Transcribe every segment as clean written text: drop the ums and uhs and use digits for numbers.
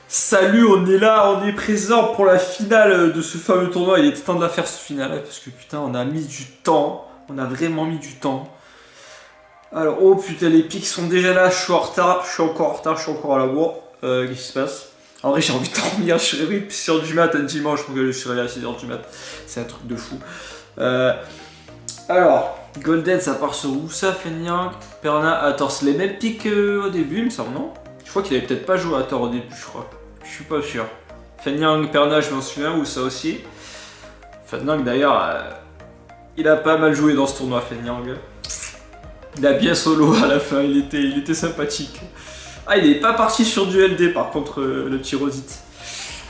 Salut, on est là, on est présent pour la finale de ce fameux tournoi. Il était temps de la faire ce finale, parce que putain, on a mis du temps. On a vraiment mis du temps. Alors, oh putain, les pics sont déjà là, je suis en retard, je suis encore en retard, je suis encore à la bourre. Qu'est-ce qui se passe? En vrai, j'ai envie de dormir, je suis réveillé 6h du mat, un dimanche, donc je suis réveillé à 6h du mat. C'est un truc de fou. Alors, Golden, ça part sur où ça, Fenyang, Perna, attends, c'est les mêmes pics au début, il me semble, non? Je crois qu'il avait peut-être pas joué à tort au début, je crois. Je suis pas sûr. Fenyang, Perna, je m'en souviens, ou ça aussi. Fenyang, d'ailleurs, il a pas mal joué dans ce tournoi, Fenyang. Il a bien solo à la fin, il était sympathique. Ah, il est pas parti sur du LD par contre, le petit Rosite.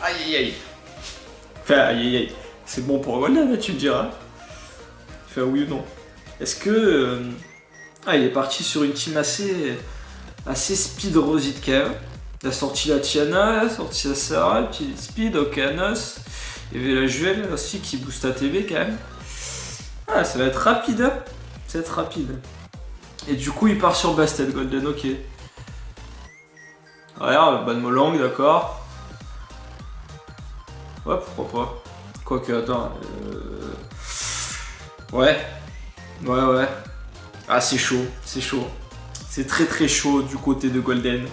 Aïe aïe aïe. Enfin, aïe aïe aïe. C'est bon pour Golden, tu me diras. Enfin, oui ou non. Est-ce que. Ah, il est parti sur une team assez speed Rosite quand même. Il a sorti la Tiana, il a sorti la Sarah, le petit speed, Okanos. Il y avait la Juel aussi qui booste à TV quand même. Ah, ça va être rapide, hein. Ça va être rapide. Et du coup, il part sur Bastet Golden, ok. Regarde, Ban Molang, d'accord. Ouais, pourquoi pas. Quoique, attends. Ouais. Ouais. Ah, c'est chaud, c'est chaud. C'est très chaud du côté de Golden.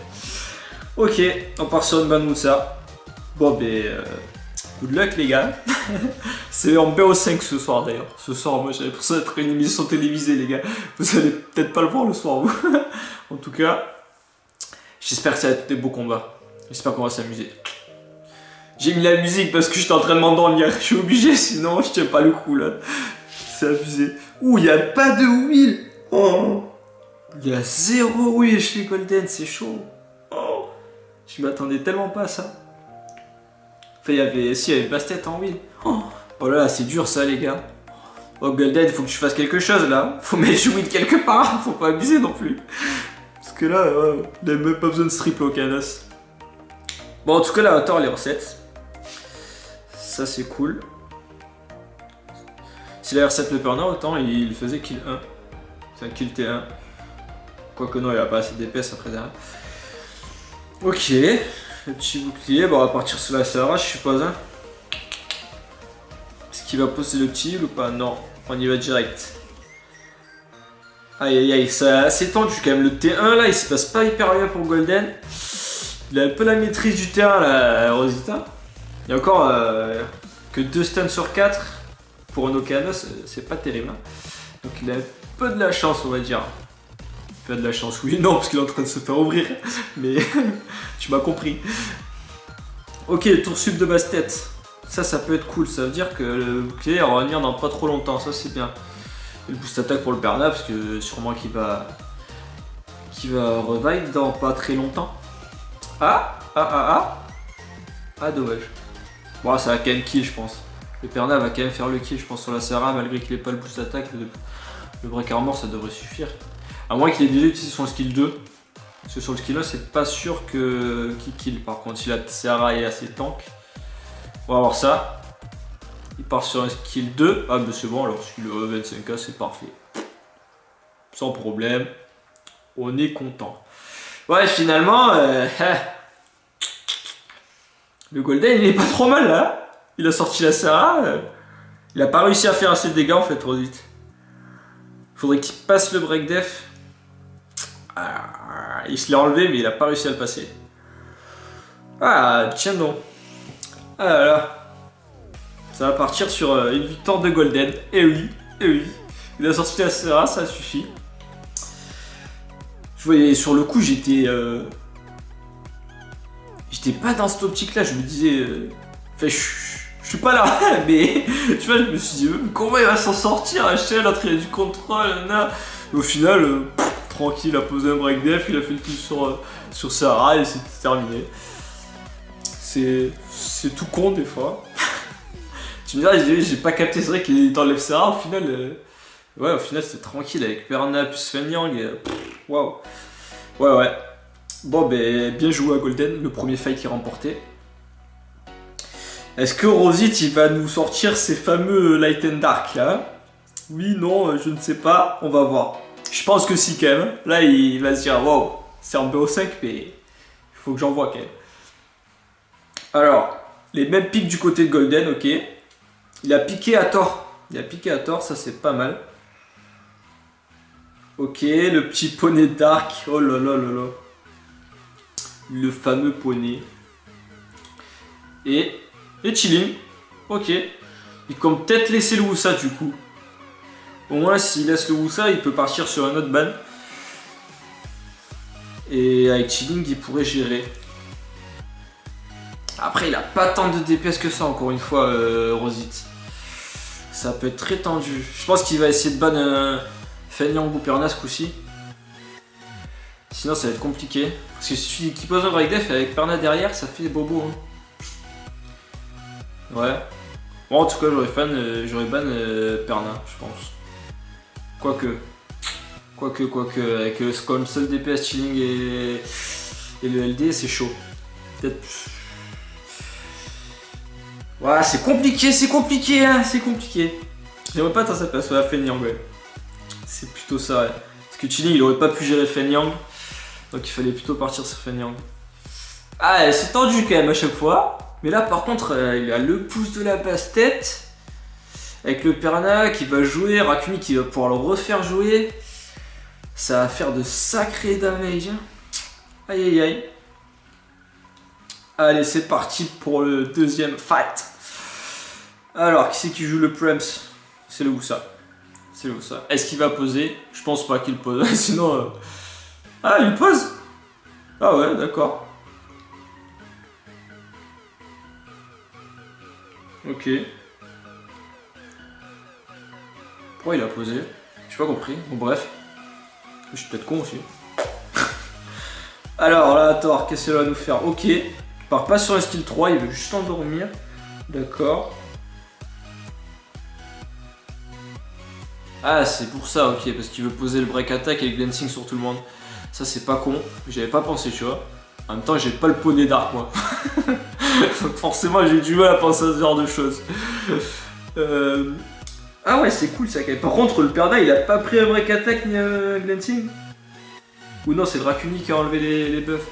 Ok, on part sur une Ban Moussa. Bon, good luck, les gars. C'est en BO5 ce soir d'ailleurs. Ce soir, moi j'avais pour ça être une émission télévisée, les gars. Vous allez peut-être pas le voir le soir, vous. En tout cas, j'espère que ça va être des beaux combats. J'espère qu'on va s'amuser. J'ai mis la musique parce que j'étais en train de m'endormir. Je suis obligé, sinon je tiens pas le coup là. C'est abusé. Ouh, il y a pas de wheel. Oh. Il y a 0 wheel chez Golden, c'est chaud. Oh. Je m'attendais tellement pas à ça. Enfin, il y avait Bastet en wheel. Oh là là, c'est dur ça, les gars. Oh, Golden, faut que tu fasses quelque chose là. Faut mettre du wheel quelque part. Faut pas abuser non plus. Parce que là, il a même pas besoin de strip au canas. Bon, en tout cas, la hauteur, elle est recette. Ça, c'est cool. S'il avait reset le burner, autant il faisait kill 1. C'est un kill T1. Quoique non, il a pas assez d'EPS après derrière. Ok. Le petit bouclier, bon, on va partir sur la Sarah, je suppose. Hein. Est-ce qu'il va poser le petit ou pas? Non, on y va direct. Aïe aïe aïe, c'est tendu quand même. Le T1 là, il se passe pas hyper bien pour Golden. Il a un peu la maîtrise du terrain là, Rosita. Il y a encore que 2 stuns sur 4 pour un Okanos, c'est pas terrible. Hein. Donc il a un peu de la chance, on va dire. Enfin, de la chance, oui, non, parce qu'il est en train de se faire ouvrir. Mais tu m'as compris. Ok, tour sub de Bastet. Ça peut être cool. Ça veut dire que le bouclier va revenir dans pas trop longtemps. Ça, c'est bien. Et le boost attaque pour le Perna, parce que sûrement qu'il va revive dans pas très longtemps. Ah, dommage. Bon, ça va quand même kill, je pense. Le Perna va quand même faire le kill, je pense, sur la Sarah, malgré qu'il ait pas le boost attaque. Le break armor, ça devrait suffire. À moins qu'il ait déjà utilisé son skill 2. Parce que sur le skill 1, c'est pas sûr qu'il kill. Par contre, si la Sarah est assez tank, on va voir ça. Il part sur un skill 2. Ah, mais c'est bon, alors skill 25k, c'est parfait. Sans problème. On est content. Ouais, finalement, le Golden, il est pas trop mal là. Il a sorti la Sarah. Il a pas réussi à faire assez de dégâts en fait, trop vite. Faudrait qu'il passe le break def. Il se l'a enlevé, mais il a pas réussi à le passer. Ah, tiens donc. Ah là là. Ça va partir sur une victoire de Golden. Eh oui. Il a sorti la Sarah, ça suffit. Je voyais sur le coup, j'étais pas dans cette optique là. Je me disais. Enfin, je suis pas là, mais tu vois, je me suis dit, comment il va s'en sortir? L'autre il a du contrôle, là. Et au final, tranquille, il a posé un break def, il a fait le kill sur Sarah et c'était terminé. C'est tout con des fois. Tu me diras, j'ai pas capté, c'est vrai qu'il t'enlève Sarah, au final, ouais, au final c'était tranquille avec Perna plus Fenyang et waouh. Ouais. Bon, bien joué à Golden, le premier fight qu'il remportait. Est-ce que Rosite il va nous sortir ces fameux Light and Dark là? Oui, non, je ne sais pas, on va voir. Je pense que si quand même. Là il va se dire wow, c'est en BO5 mais il faut que j'en vois quand même. Alors, les mêmes pics du côté de Golden, ok. Il a piqué à tort. Il a piqué à tort, ça c'est pas mal. Ok, le petit poney Dark. Oh là là là là. Le fameux poney. Et Chilling. Ok. Il compte peut-être laisser le Wusa du coup. Au moins, s'il laisse le Wusa, il peut partir sur un autre ban. Et avec Chilling, il pourrait gérer. Après, il a pas tant de DPS que ça, encore une fois, Rosite. Ça peut être très tendu. Je pense qu'il va essayer de ban Fenyang ou Perna ce coup-ci. Sinon, ça va être compliqué. Parce que celui qui pose un break def avec Perna derrière, ça fait bobo. Hein. Ouais. Bon, en tout cas, j'aurais ban Perna, je pense. Quoique, avec comme seul DPS Chilling et le LD, c'est chaud. Peut-être. Ouais, c'est compliqué, hein, c'est compliqué. J'aimerais pas tant ça place à Fenyang, ouais. C'est plutôt ça, ouais. Parce que Chilling, il aurait pas pu gérer Fenyang. Donc il fallait plutôt partir sur Fenyang. Ah, c'est tendu quand même à chaque fois. Mais là, par contre, il a le pouce de la basse-tête. Avec le Perna qui va jouer, Rakuni qui va pouvoir le refaire jouer. Ça va faire de sacrés damage. Aïe aïe aïe. Allez, c'est parti pour le deuxième fight. Alors, qui c'est qui joue le Prems? C'est le Wusa. C'est le Wusa. Est-ce qu'il va poser? Je pense pas qu'il pose. Sinon... Ah, il pose? Ah ouais, d'accord. Ok. Pourquoi il a posé? J'ai pas compris. Bon, bref. Je suis peut-être con aussi. Alors là, Thor, qu'est-ce qu'il va nous faire? Ok. Il part pas sur un skill 3, il veut juste endormir. D'accord. Ah, c'est pour ça, ok. Parce qu'il veut poser le break attack et le glancing sur tout le monde. Ça, c'est pas con. J'avais pas pensé, tu vois. En même temps, j'ai pas le poney d'arc, moi. Donc forcément, j'ai du mal à penser à ce genre de choses. Ah ouais, c'est cool ça quand même. Par contre, le Perna, il a pas pris un break attack ni un glancing? Ou non, c'est Dracuni qui a enlevé les buffs.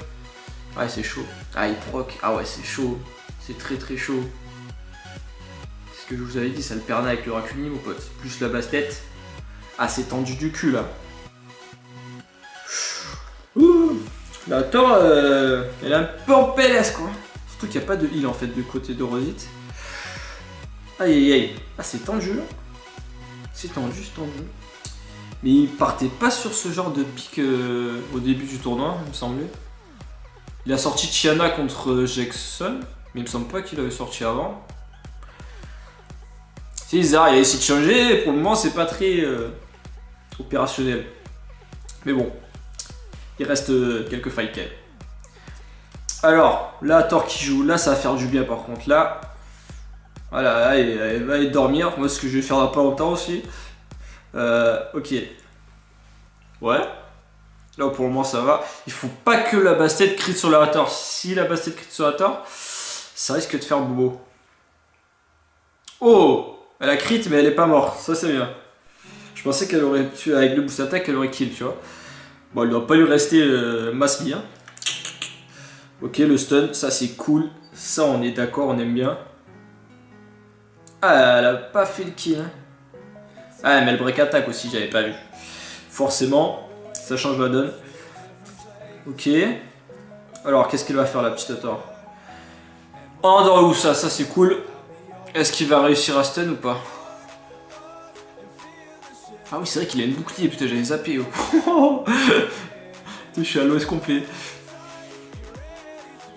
Ouais, c'est chaud. Ah, il proc. Ah ouais, c'est chaud. C'est très très chaud. C'est ce que je vous avais dit, ça le Perna avec le Dracuni, mon pote. Plus la basse tête. Ah, c'est tendu du cul là. Ouh. La Thor, elle est un peu en PLS quoi. Surtout qu'il n'y a pas de heal en fait de côté de Rosite. Aïe aïe aïe. Ah, c'est tendu là. C'est tendu, c'est tendu. Mais il partait pas sur ce genre de pic au début du tournoi, il me semblait. Il a sorti Chiana contre Jackson, mais il me semble pas qu'il avait sorti avant. C'est bizarre, il a essayé de changer, et pour le moment c'est pas très opérationnel. Mais bon, il reste quelques fights quand même. Alors, là, Thor qui joue, là ça va faire du bien par contre. Là, voilà, elle va aller dormir. Moi, ce que je vais faire dans pas longtemps aussi. Ok. Ouais. Là, pour le moment, ça va. Il faut pas que la basse-tête crit sur la Thor. Si la basse-tête crit sur la Thor, ça risque de faire bobo. Oh! Elle a crit, mais elle est pas morte. Ça, c'est bien. Je pensais qu'elle aurait tué avec le boost attack, elle aurait kill, tu vois. Bon, il doit pas lui rester masse vie. Hein. Ok, le stun, ça c'est cool. Ça, on est d'accord, on aime bien. Ah, elle a pas fait le kill. Hein. Ah, mais le break attack aussi, j'avais pas vu. Forcément, ça change la donne. Ok. Alors, qu'est-ce qu'elle va faire la petite Thor? Endort où ça c'est cool. Est-ce qu'il va réussir à stun ou pas? Ah oui, c'est vrai qu'il a une bouclier, putain, j'avais zappé. Oh. Je suis à l'os complet.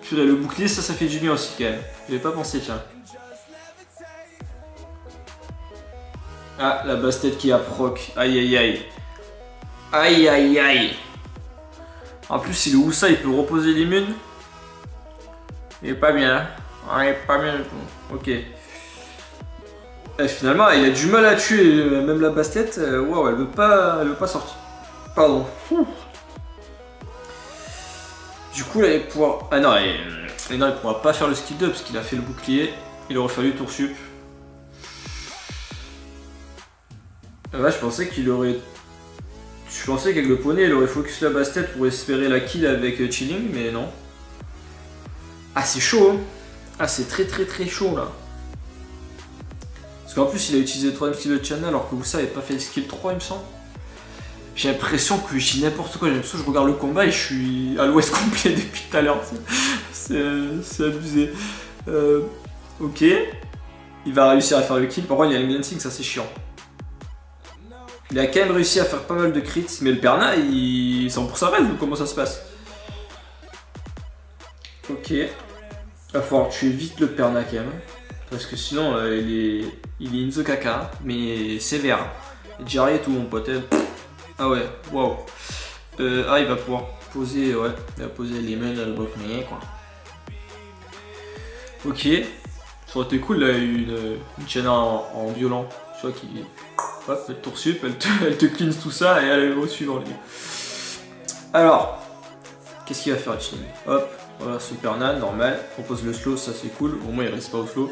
Purée, le bouclier, ça fait du bien aussi quand même. J'avais pas pensé, tiens. Ah, la basse tête qui a proc. Aïe aïe aïe. Aïe aïe aïe. En plus, si le Wusa il peut reposer l'immune. Il est pas bien là. Ah, il est pas bien du tout. Ok. Et finalement, il a du mal à tuer même la basse tête. Waouh, elle veut pas sortir. Pardon. Du coup, là, il va pouvoir. Ah non, il pourra pas faire le skill 2 parce qu'il a fait le bouclier. Il aurait fallu tour sup. Là, je pensais qu'il aurait. Je pensais qu'avec le poney, il aurait focus la basse-tête pour espérer la kill avec Chilling, mais non. Ah, c'est chaud, hein. Ah, c'est très très très chaud là. Parce qu'en plus, il a utilisé le 3ème skill de Tiana alors que Wusa n'avait pas fait le skill 3, il me semble. J'ai l'impression que je dis n'importe quoi. J'ai l'impression que je regarde le combat et je suis à l'ouest complet depuis tout à l'heure. C'est abusé. Ok. Il va réussir à faire le kill. Par contre, il y a le glancing, ça c'est chiant. Il a quand même réussi à faire pas mal de crits. Mais le Perna, il s'en pour sa rêve ou comment ça se passe? Ok. Il va falloir tuer vite le Perna quand même. Parce que sinon, il est in the caca. Mais sévère. Jarry et tout, mon pote. Ah ouais, waouh. Ah, il va pouvoir poser, ouais. Il va poser les mains dans le bouclier, quoi. Ok. Ça aurait été cool là, une Tiana en violent. Tu vois, qui. Hop, elle te sup, elle te cleanse tout ça et elle est au suivant, les gars. Alors, qu'est-ce qu'il va faire, Chine? Hop, voilà, super nan, normal. On pose le slow, ça c'est cool. Au moins, il reste pas au slow.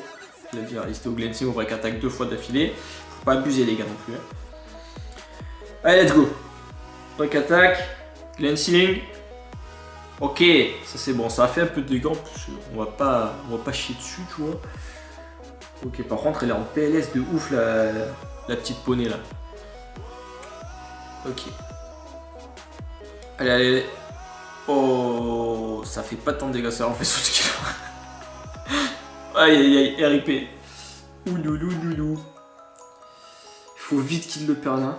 Il a dit rester au glancing, on break attaque 2 fois d'affilée. Faut pas abuser, les gars, non plus. Allez, let's go. Break attack, glancing. Ok, ça c'est bon, ça a fait un peu de dégâts, on va pas chier dessus, tu vois. Ok, par contre, elle est en PLS de ouf, la petite poney là. Ok. Allez, allez. Oh, ça fait pas tant de dégâts, ça en fait sur ce qu'il a. Aïe aïe aïe, RIP. Ouloulouloulou. Il faut vite qu'il le perde là.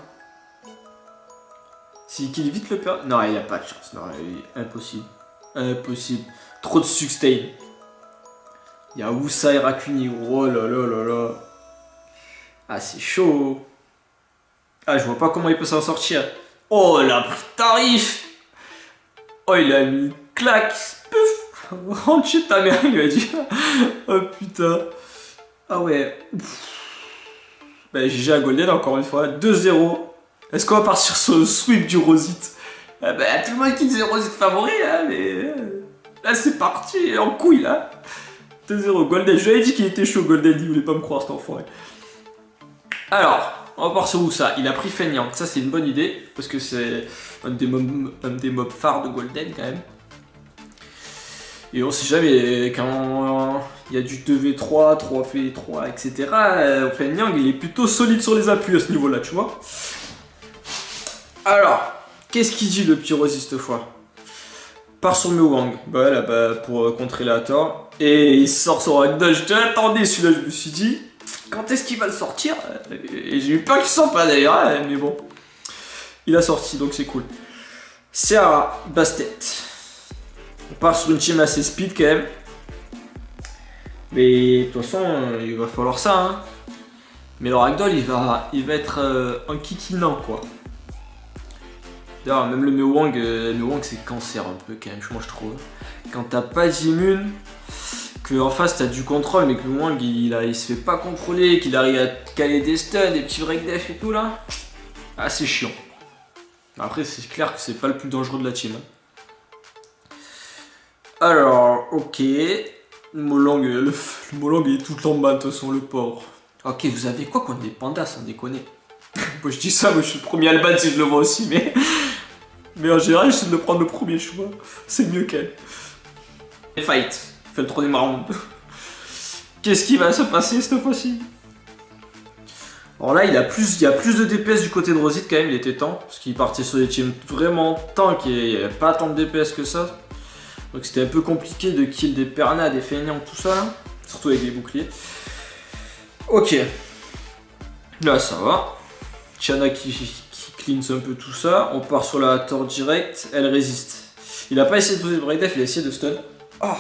S'il kill vite le perd. Non, il a pas de chance. Non, impossible. Impossible. Trop de sustain. Il y a Wusa et Rakuni. Oh là là là là. Ah, c'est chaud. Ah, je vois pas comment il peut s'en sortir. Oh, il a pris tarif. Oh, il a mis une claque. Pouf. Rentre chez ta mère, il lui a dit. Oh putain. Ah ouais. Bah, GG à Golden encore une fois. 2-0. Est-ce qu'on va partir sur le sweep du Rosite? Ah bah, tout le monde qui disait Rosite favori, là, mais... Là, c'est parti, en couille, là. 2-0, Golden. Je lui avais dit qu'il était chaud, Golden. Il voulait pas me croire, cet enfoiré. Alors, on va voir sur où ça. Il a pris Feignant. Ça, c'est une bonne idée, parce que c'est un des mobs phares de Golden, quand même. Et on sait jamais, quand il y a du 2v3, 3v3, etc., Feignant, il est plutôt solide sur les appuis à ce niveau-là, tu vois. Alors, qu'est-ce qu'il dit le Pyrosis cette fois? Part sur Mewang, bah là, bah, pour contrer la Thor. Et il sort son ragdoll. Je l'attendais celui-là, je me suis dit, quand est-ce qu'il va le sortir? Et j'ai eu peur qu'il sorte pas d'ailleurs, mais bon. Il a sorti, donc c'est cool. Serra, Bastet. On part sur une team assez speed quand même. Mais de toute façon, il va falloir ça, hein. Mais le ragdoll, il va être un kikinant, quoi. D'ailleurs, même le Mewang c'est cancer un peu quand même, moi je trouve. Quand t'as pas d'immune, que en face t'as du contrôle, mais que le Mewang il se fait pas contrôler, qu'il arrive à caler des stuns, des petits breakdef et tout là, ah c'est chiant. Après c'est clair que c'est pas le plus dangereux de la team. Alors, ok. Le Molang il est tout en bas de toute façon, le pauvre. Ok, vous avez quoi contre des pandas sans déconner? Moi je dis ça, moi je suis le premier Alban si je le vois aussi, mais en général j'essaie de prendre le premier choix, c'est mieux qu'elle. Fight, fait le 3ème round. Qu'est-ce qui va se passer cette fois-ci? Alors là il y a plus de DPS du côté de Rosite quand même, il était temps, parce qu'il partait sur des teams vraiment tank et il n'y avait pas tant de DPS que ça. Donc c'était un peu compliqué de kill des Perna, des Feignants, tout ça là, surtout avec les boucliers. Ok, là ça va. Tiana qui cleanse un peu tout ça. On part sur la Thor direct. Elle résiste. Il a pas essayé de poser le breakdef, il a essayé de stun. Oh.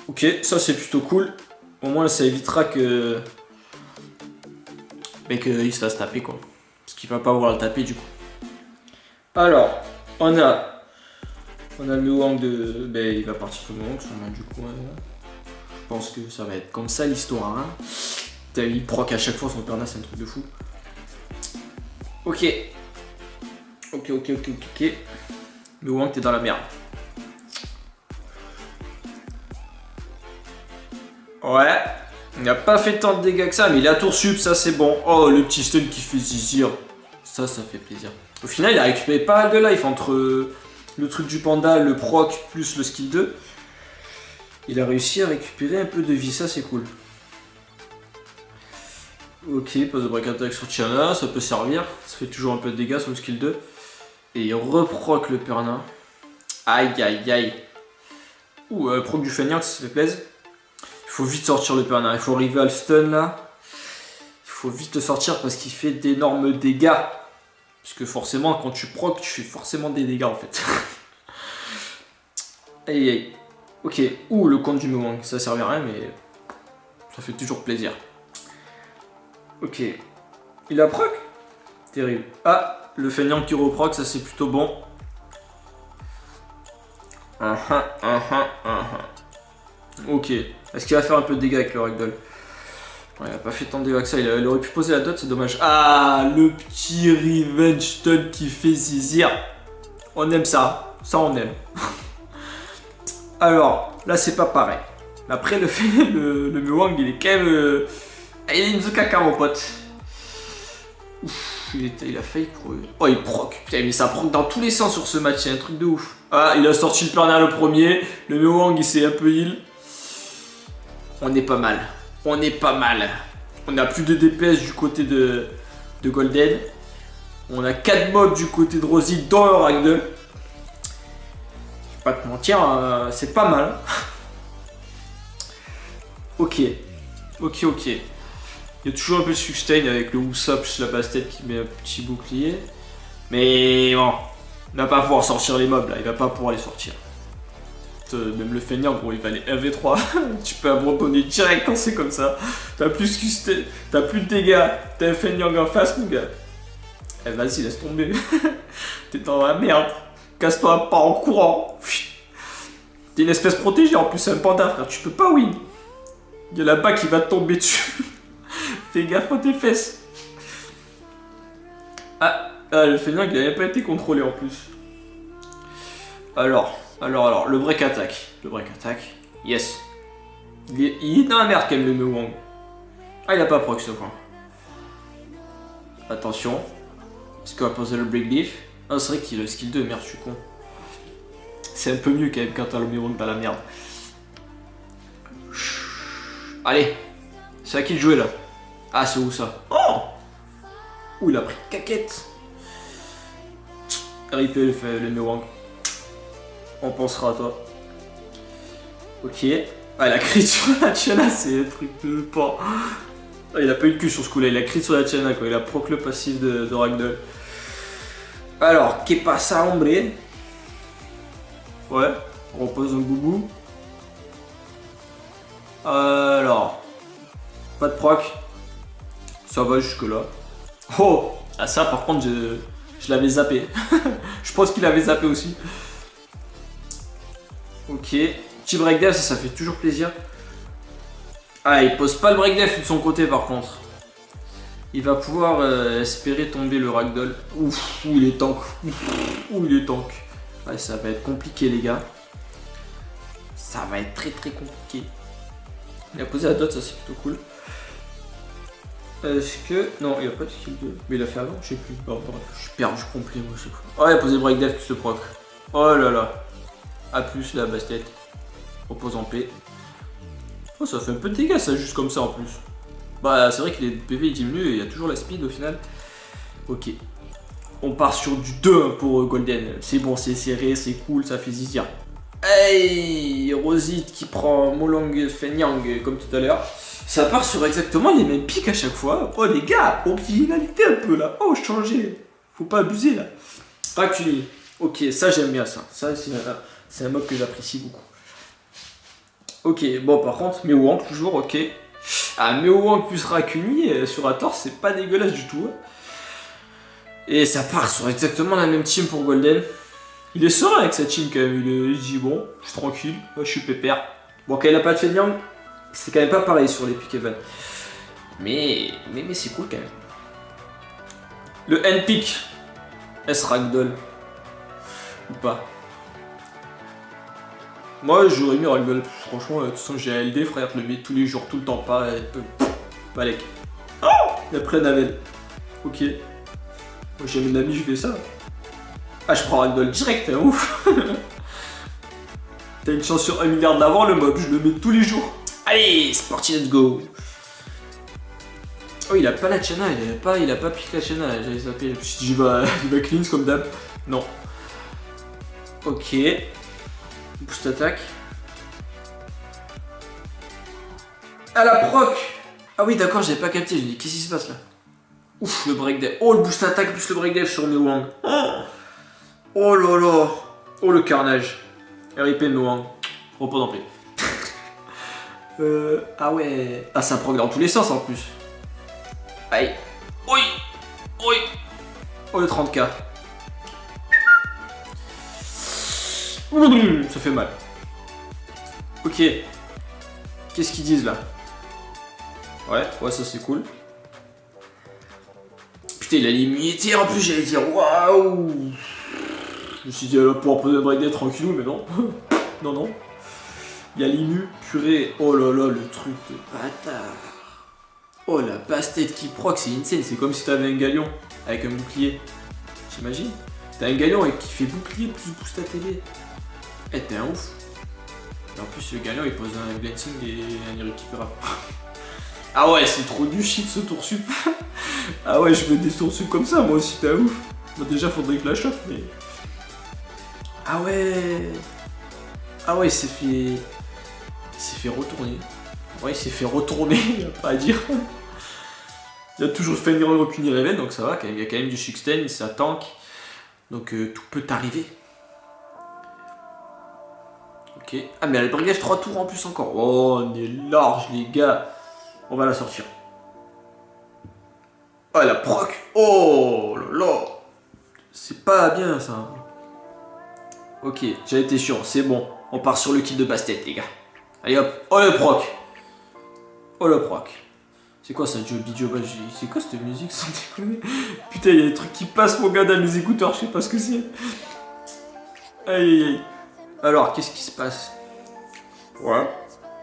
Ok, ça c'est plutôt cool. Au moins ça évitera que... Mais qu'il se fasse taper quoi. Parce qu'il va pas pouvoir le taper du coup. Alors, on a le Mewang de... Ben il va partir sur le Mewang sûrement du coup. Je pense que ça va être comme ça l'histoire. Hein. Il proc à chaque fois son Perna, c'est un truc de fou. Ok. Mais au moins que t'es dans la merde. Ouais. Il n'a pas fait tant de dégâts que ça, mais il a tour sub, ça c'est bon. Oh, le petit stun qui fait zizir. Ça fait plaisir. Au final, il a récupéré pas mal de life entre le truc du panda, le proc, plus le skill 2. Il a réussi à récupérer un peu de vie, ça c'est cool. Ok, passe de break attack sur Tiana, ça peut servir. Ça fait toujours un peu de dégâts sur le skill 2. Et il reproc le Perna. Aïe aïe aïe. Ouh, proc du Feignant, ça fait plaisir. Il faut vite sortir le Perna. Il faut arriver à le stun là. Il faut vite le sortir parce qu'il fait d'énormes dégâts. Parce que forcément, quand tu proc, tu fais forcément des dégâts en fait. Aïe aïe. Ok, ouh, le compte du Mewang, ça servait à rien, mais ça fait toujours plaisir. Ok, il a proc. Terrible. Ah, le Feignant qui reproc, ça c'est plutôt bon. Ok, est-ce qu'il va faire un peu de dégâts avec le Ragdoll? Ouais, il a pas fait tant de dégâts que ça, il aurait pu poser la dot, c'est dommage. Ah, le petit Revenge Stun qui fait zizir. On aime ça, ça on aime. Alors, là c'est pas pareil. Après le Mewang, il est quand même... il est une de caca mon pote. Ouf, il a failli pour... Oh, il proc. Putain, mais ça proc dans tous les sens sur ce match, c'est un truc de ouf. Ah, il a sorti le Perna le premier. Le Mewang, il s'est un peu heal. On est pas mal. On est pas mal. On a plus de DPS du côté de Golden. On a 4 mobs du côté de Rosie dans le Ragdoll. Je vais pas te mentir, c'est pas mal. Ok. Ok, ok. Il y a toujours un peu de sustain avec le Usopp, la basse-tête qui met un petit bouclier. Mais bon, il va pas pouvoir sortir les mobs là, il va pas pouvoir les sortir. Même le Feignant, gros, il va aller 1v3. Tu peux abandonner direct quand c'est comme ça. T'as plus de dégâts, t'as un Feignant en face, mon gars. Eh vas-y, laisse tomber. T'es dans la merde. Casse-toi pas en courant. T'es une espèce protégée en plus, c'est un panda, frère. Tu peux pas win. Il y a là-bas qui va te tomber dessus. Fais gaffe à tes fesses. Ah, le Feignant, il n'avait pas été contrôlé en plus. Alors, le break attack. Le break attack. Yes. Il est dans la merde quand même, le Mewang. Ah, il a pas proc ce point. Attention. Est-ce qu'on va poser le break leaf? Ah, c'est vrai qu'il a le skill 2, merde, je suis con. C'est un peu mieux quand même quand t'as le Mewang dans la merde. Allez. C'est à qui de jouer là? Ah, c'est où ça? Oh! Ouh, il a pris caquette. RIP le Mewang. On pensera à toi. Ok. Ah, la crit sur la Tiana, c'est un truc de pas. Ah, il a pas eu de cul sur ce coup là, il a crit sur la Tiana quoi, il a proc le passif de Ragdoll. Alors, qu'est passa hombre? Ouais, on repose un boubou. Alors, pas de proc. Ça va jusque là. Oh! Ah ça par contre je l'avais zappé. Je pense qu'il avait zappé aussi. Ok. Petit break def, ça fait toujours plaisir. Ah, il pose pas le break def de son côté par contre. Il va pouvoir espérer tomber le Ragdoll. Ouf, il est tank. Ouh, il est tank. Ouais, ça va être compliqué les gars. Ça va être très très compliqué. Il a posé la dot, ça c'est plutôt cool. Est-ce que... Non, il a pas de skill 2. Mais il a fait avant, je sais plus. Bon, bref, je suis perdu complet moi, je sais pas. Oh, il a posé break def plus le proc. Oh là là. A plus la basse-tête. Repose en paix. Oh, ça fait un peu de dégâts ça, juste comme ça en plus. Bah, c'est vrai que les PV ils diminuent et il y a toujours la speed au final. Ok. On part sur du 2 pour Golden. C'est bon, c'est serré, c'est cool, ça fait zizir. Hey, Rosite qui prend Molong Feignant comme tout à l'heure. Ça part sur exactement les mêmes pics à chaque fois. Oh les gars, originalité un peu là. Oh, changer. Faut pas abuser là. Racuni. Ok, ça j'aime bien ça. Ça c'est un mob que j'apprécie beaucoup. Ok, bon par contre, Mewang toujours, ok. Ah, Mewang plus Racuni sur Hathor, c'est pas dégueulasse du tout. Et ça part sur exactement la même team pour Golden. Il est serein avec sa team quand même, il dit bon, je suis tranquille, je suis pépère. Bon, quand il n'a pas de Feignant, c'est quand même pas pareil sur les pick even. Mais c'est cool quand même. Le N-pick, est-ce Ragdoll ou pas? Moi j'aurais mis Ragdoll, franchement, de toute façon j'ai LD frère, je le mets tous les jours, tout le temps, pas. Balek. Oh, il a pris un Navel. Ok. Moi j'ai mes amis, je fais ça. Ah, je prends Ragdoll direct, hein, ouf. T'as une chance sur 1 milliard d'avoir le mob, je le mets tous les jours. Allez, c'est parti, let's go. Oh, il a pas la Chana, il a pas piqué la Chana, j'avais zappé. Je me suis dit, il va cleanse comme d'hab. Non. Ok. Boost attaque. Ah, la proc. Ah oui, d'accord, j'avais pas capté. Je me dis, qu'est-ce qui se passe là? Ouf, le break dev. Oh, le boost attaque plus le break dev sur Mewang. Oh là là. Oh, le carnage. RIP Mewang. Repos en paix. Ah ouais. Ah, ça proc dans tous les sens en plus. Aïe. Oui. Oui. Oh, le 30k. Ça fait mal. Ok. Qu'est-ce qu'ils disent là? Ouais, ça c'est cool. Putain, il a l'immunité en plus, j'allais dire waouh. Je me suis dit, elle va pouvoir poser un break dead tranquillou, mais non. non. Il y a l'immu, purée. Oh là là, le truc de bâtard. Oh la pastèque qui proc, c'est insane. C'est comme si t'avais un galion avec un bouclier. T'imagines? T'as un galion et qui fait bouclier plus boost ta télé. Eh, t'es un ouf. Et en plus, le galion il pose un glancing et un irrécupérable. Ah ouais, c'est trop du shit ce tour sup. Ah ouais, je veux des tours sup comme ça, moi aussi, t'es un ouf. Bon, déjà, faudrait que je la chope, mais. Ah ouais. Ah ouais, il s'est fait retourner. Ouais, il s'est fait retourner, y a pas à dire. Il a toujours fait aucune irrévèle, donc ça va, quand même. Il y a quand même du 16, ça tank. Donc tout peut arriver. Ok. Ah, mais elle a brigade 3 tours en plus encore. Oh, on est large, les gars. On va la sortir. Oh, la proc. Oh là là. C'est pas bien ça. Ok, j'ai été sûr, c'est bon. On part sur le kill de bastet, les gars. Allez hop. Oh le proc. Oh le proc. C'est quoi ça, Joby Joba? C'est quoi cette musique sans déconner? Putain, il y a des trucs qui passent, mon gars, dans mes écouteurs, je sais pas ce que c'est. Aïe aïe aïe. Alors, qu'est-ce qui se passe? Ouais.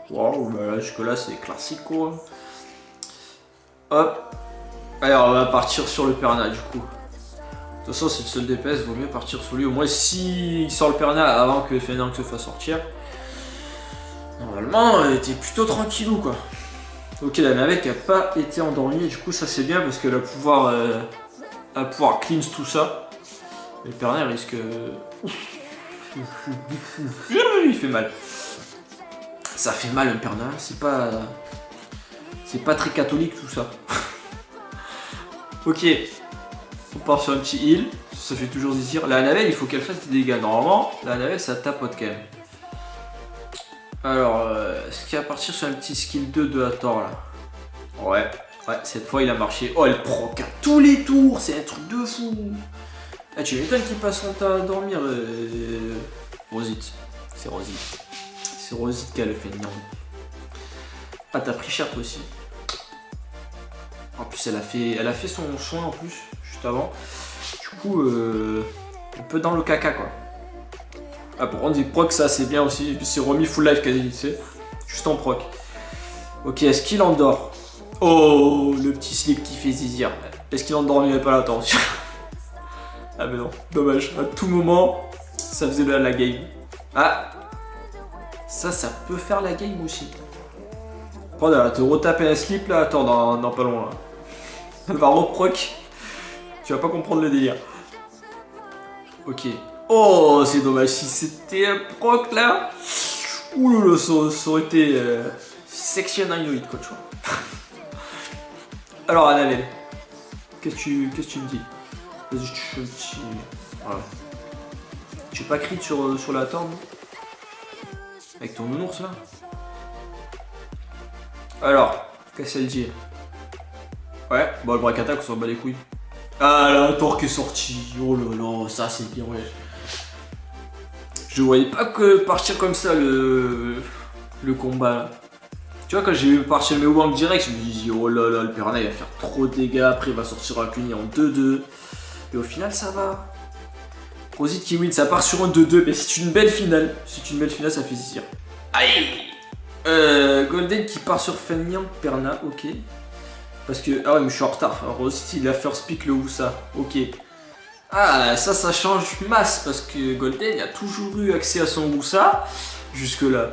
Waouh, bah là, jusque-là, c'est classique, quoi. Hop. Alors, on va partir sur le Perna, du coup. De toute façon, c'est le seul DPS, vaut mieux partir sur lui. Au moins, s'il sort le Perna avant que Fennec se fasse sortir, normalement, t'es plutôt tranquillou, quoi. Ok, la navette n'a pas été endormie, du coup, ça c'est bien parce qu'elle va pouvoir cleanse tout ça. Et le Perna, il risque. Il fait mal. Ça fait mal un Perna, c'est pas très catholique tout ça. Ok, on part sur un petit heal, ça fait toujours plaisir. La navette, il faut qu'elle fasse des dégâts. Normalement, la navette, ça tapote quand même. Alors, est-ce qu'il va partir sur un petit skill 2 de Hathor là? Ouais, cette fois il a marché. Oh, elle proc à tous les tours, c'est un truc de fou. Ah, tu m'étonnes qu'il passe son temps à dormir, Rosite. C'est Rosite. C'est Rosite qui a le fait de Ah, t'as pris cher toi aussi. En plus, elle a fait son soin en plus, juste avant. Du coup, un peu dans le caca quoi. Ah, pour rendre des proc, ça c'est bien aussi. Et puis c'est remis full life quasi, tu sais. Juste en proc. Ok, est-ce qu'il endort? Oh, le petit slip qui fait zizir. Est-ce qu'il endormirait pas l'attention? Ah, mais non, dommage. À tout moment, ça faisait la game. Ah, ça peut faire la game aussi. Oh, elle va te retaper un slip là. Attends, dans pas long là. Elle va reproc. Tu vas pas comprendre le délire. Ok. Oh, c'est dommage. Si c'était un proc là. Ouh, ça aurait été section 9 quoi, tu vois. Alors, Annabelle, qu'est-ce que tu me dis? Vas-y, je fais un petit. Voilà. Tu veux pas crier sur la tente avec ton nounours là? Alors, qu'est-ce qu'elle dit? Ouais, bon, le break attack, on s'en bat les couilles. Ah, la Thor qui est sortie. Oh là là, ça c'est bien, ouais. Je voyais pas que partir comme ça le combat là. Tu vois, quand j'ai vu partir le Mewang direct, je me dis oh là là, le Piranha il va faire trop de dégâts, après il va sortir un Kuni en 2-2. Et au final, ça va. Rosite qui win, ça part sur un 2-2, mais c'est une belle finale. C'est une belle finale, ça fait zizir. Aïe. Golden qui part sur Fennec, Perna, ok. Parce que. Ah ouais, mais je suis en retard. Rosite il a first pick le Wusa, ok. Ah, ça change masse parce que Golden il a toujours eu accès à son Wusa. jusque là.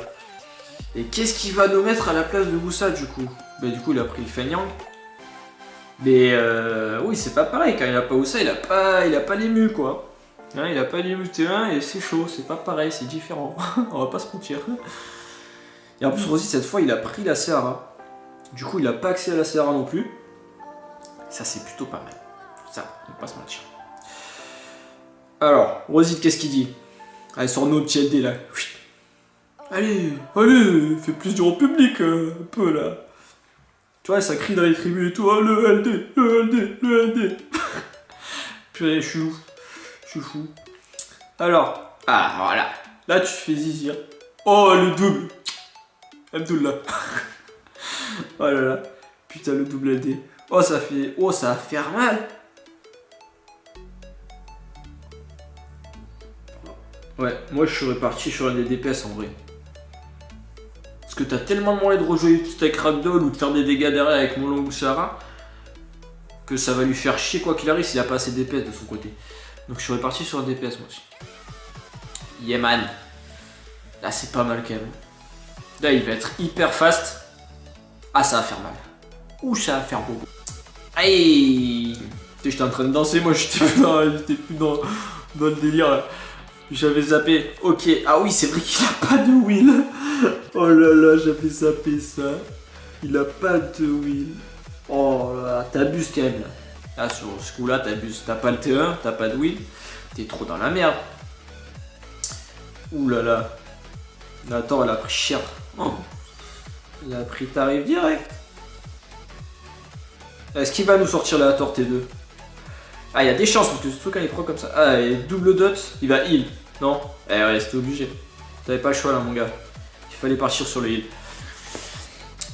Et qu'est-ce qu'il va nous mettre à la place de Woosa du coup? Bah du coup il a pris le Fenyang. Mais oui c'est pas pareil, quand il a pas Woosa, il a pas l'ému quoi. Hein, il a pas l'ému T1 et c'est chaud, c'est pas pareil, c'est différent. On va pas se mentir. Et en plus aussi cette fois il a pris la Seara. Du coup il a pas accès à la Seara non plus. Ça c'est plutôt pas mal. Ça, on va pas se mentir. Alors, Rosit qu'est-ce qu'il dit? Allez sur notre TLD là. Allez, fais plaisir au public un peu là. Tu vois, ça crie dans les tribunes et tout. Oh, le LD, le LD, le LD. Purée, je suis fou. Alors, voilà. Là, tu te fais zizir. Oh, le double. Abdullah. Oh là là. Putain, le double LD. Oh, ça va faire mal. Ouais, moi, je serais parti sur un des DPS en vrai. Parce que t'as tellement demandé de rejouer tout avec Ragdoll ou de faire des dégâts derrière avec Molong ou Seara que ça va lui faire chier quoi qu'il arrive s'il a pas assez de DPS de son côté. Donc je serais parti sur un DPS moi aussi. Yeah man. Là c'est pas mal quand même. Là il va être hyper fast. Ah ça va faire mal. Ouh ça va faire bobo. Aïe. J'étais en train de danser, moi j'étais plus dans le délire là. J'avais zappé. Ok. Ah oui c'est vrai qu'il a pas de wheel. Oh là là, j'avais zappé ça. Il a pas de wheel. Oh là là, t'abuses quand même là. Là, sur ce coup-là, t'abuses. T'as pas le T1, t'as pas de wheel. T'es trop dans la merde. Ouh là là. Attends, elle a pris cher. Oh. Elle a pris tarif direct. Est-ce qu'il va nous sortir la Thor T2? Ah, il y a des chances parce que ce truc quand il prend comme ça. Ah, et double dot, il va heal. Non? Eh ouais, c'était obligé. T'avais pas le choix là, mon gars. Il fallait partir sur le heal.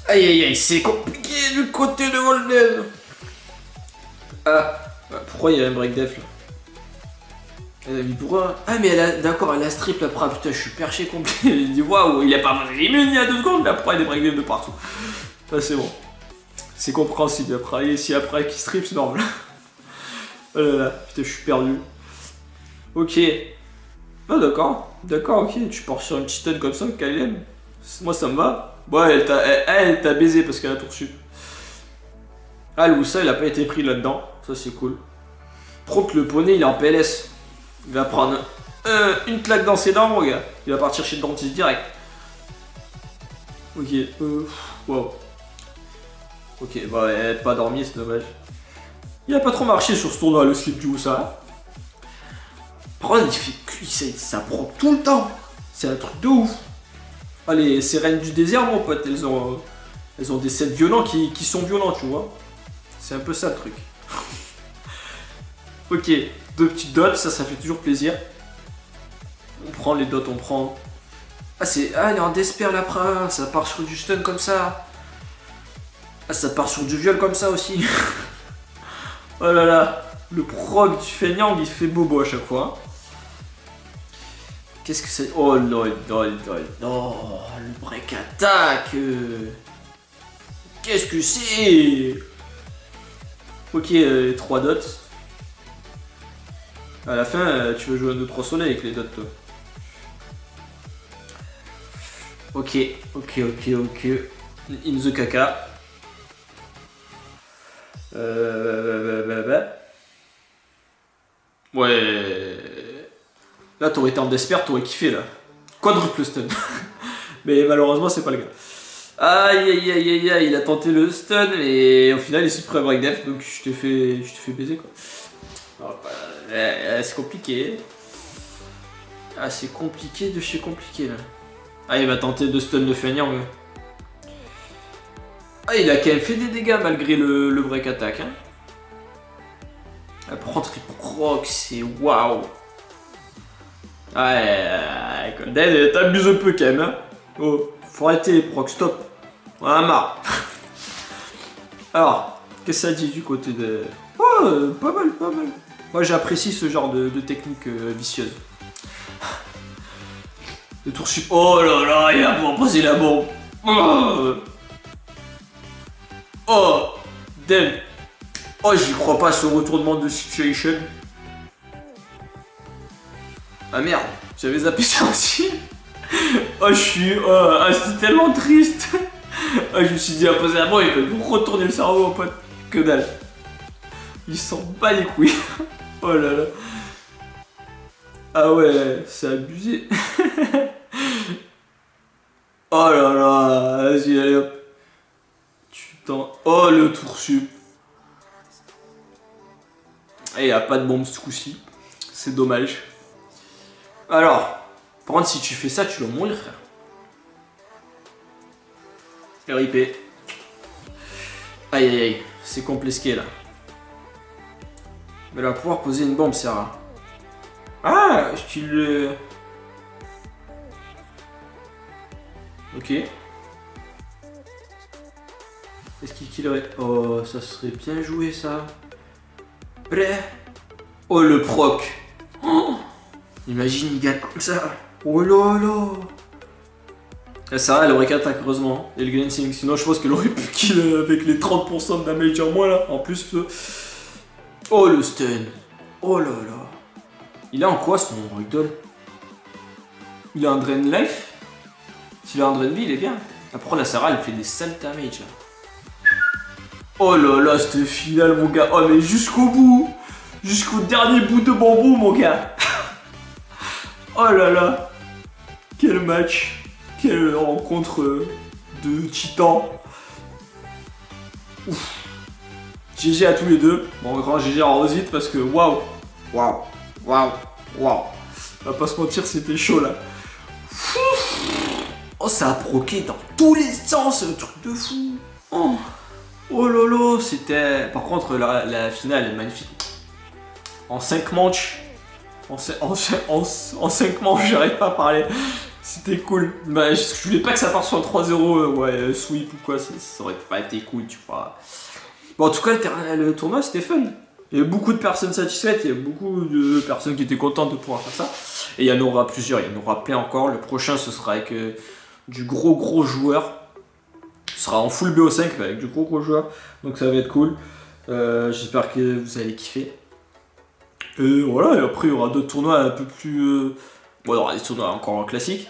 Aïe aïe aïe, c'est compliqué du côté de Golden. Ah, pourquoi il y a un break def là? Ah mais elle a, d'accord, elle a strip là. Ah putain, je suis perché complet. Il dit waouh, il a pas mangé immune il y a 2 secondes, mais après il y a des break def de partout. Ah c'est bon. C'est compréhensible après, si après qui strip c'est normal. Oh là là, putain je suis perdu. Ok. Ah d'accord, ok, tu pars sur une petite stun comme ça, KLM. Moi ça me va. Ouais, elle t'a baisé parce qu'elle a tour sup. Ah, le Woosa, il a pas été pris là-dedans. Ça, c'est cool. Pro que le poney, il est en PLS. Il va prendre une claque dans ses dents, mon gars. Il va partir chez le dentiste direct. Ok, wow. Ok, bah, elle n'a pas dormi, c'est dommage. Il a pas trop marché sur ce tournoi, le slip du Woosa. Par contre, il fait ça prend tout le temps. C'est un truc de ouf. Ah, les reines du désert, mon pote, elles ont des sets violents qui sont violents, tu vois. C'est un peu ça le truc. Ok, 2 petites dots, ça fait toujours plaisir. On prend les dots, on prend. Ah, elle est en despair la prince, ça part sur du stun comme ça. Ah, ça part sur du viol comme ça aussi. Oh là là, le prog du Fenyang, il fait bobo à chaque fois. Qu'est-ce que c'est? Oh lol, oh, le break attack. Qu'est-ce que c'est? Ok, 3 dots. À la fin, tu veux jouer un 2-3 soleil avec les dots, toi. Ok. In the caca. Ouais. Là, t'aurais été en despair, t'aurais kiffé là. Quadruple stun. Mais malheureusement, c'est pas le cas. Aïe, il a tenté le stun, mais au final, il s'est pris un break def, donc je t'ai fait baiser quoi. C'est compliqué. Ah, c'est compliqué de chez compliqué là. Ah, il va tenter de stun le Fenyang. Ah, il a quand même fait des dégâts malgré le break attack. Hein. Prendre triple proc, c'est waouh. Ouais, Golden, t'abuses un peu quand même. Hein. Oh, faut arrêter les procs, stop. On en a marre. Alors, qu'est-ce que ça dit du côté de. Oh, pas mal. Moi j'apprécie ce genre de technique vicieuse. Le tour sup. Oh là là, il a posé la bombe. Oh, damn. Oh, j'y crois pas ce retournement de situation. Ah merde, j'avais zappé ça aussi. Oh, je suis. C'était tellement triste. Je me suis dit, après ça, bon, il va nous retourner le cerveau, mon pote. Que dalle. Il s'en bat les couilles. Oh là là. Ah ouais, c'est abusé. Oh là là. Vas-y, allez hop. Oh, le tour sup. Et y a pas de bombe ce coup-ci. C'est dommage. Alors, par contre, si tu fais ça, tu vas mourir, frère. RIP. Aïe aïe aïe, c'est compliqué là. Mais elle va pouvoir poser une bombe, Sarah. Ah, je le. Ok. Est-ce qu'il killerait? Oh, ça serait bien joué ça. Bref. Oh, le proc. Oh, imagine, il gagne comme ça. Oh là là. Et Sarah, elle aurait qu'attaque, heureusement. Et le glancing. Sinon, je pense qu'elle aurait pu kill avec les 30% de damage en moins là. En plus. Oh, le stun. Oh là là. Il est en quoi son ragdoll? Il a un drain life? S'il a un drain vie, il est bien. Après, la Sarah, elle fait des sales damage là. Oh là là, cette finale, mon gars. Oh, mais jusqu'au bout. Jusqu'au dernier bout de bambou, mon gars. Oh là là. Quel match. Quelle rencontre de titans. Ouf. GG à tous les deux. Bon, grand GG en Rosite parce que waouh. Waouh. Waouh. Waouh. On va pas se mentir, c'était chaud là. Oh, ça a proqué dans tous les sens, le truc de fou. Oh. Oh lolo, c'était... Par contre, la finale est magnifique. En 5 manches... En 5 manches, j'arrive pas à parler. C'était cool. Bah, je voulais pas que ça parte sur 3-0, ouais, sweep ou quoi, ça aurait pas été cool, tu vois. Bon, en tout cas, le tournoi, c'était fun. Il y a beaucoup de personnes satisfaites, il y a beaucoup de personnes qui étaient contentes de pouvoir faire ça. Et il y en aura plusieurs, il y en aura plein encore. Le prochain, ce sera avec du gros joueur. Ce sera en full BO5 avec du gros joueur, donc ça va être cool. J'espère que vous allez kiffer. Et voilà, et après il y aura d'autres tournois un peu plus... Bon, il y aura des tournois encore classiques.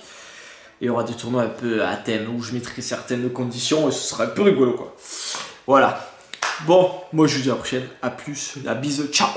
Et il y aura des tournois un peu à thème où je mettrai certaines conditions et ce sera un peu rigolo quoi. Voilà. Bon, moi je vous dis à la prochaine. A plus, la bise, ciao.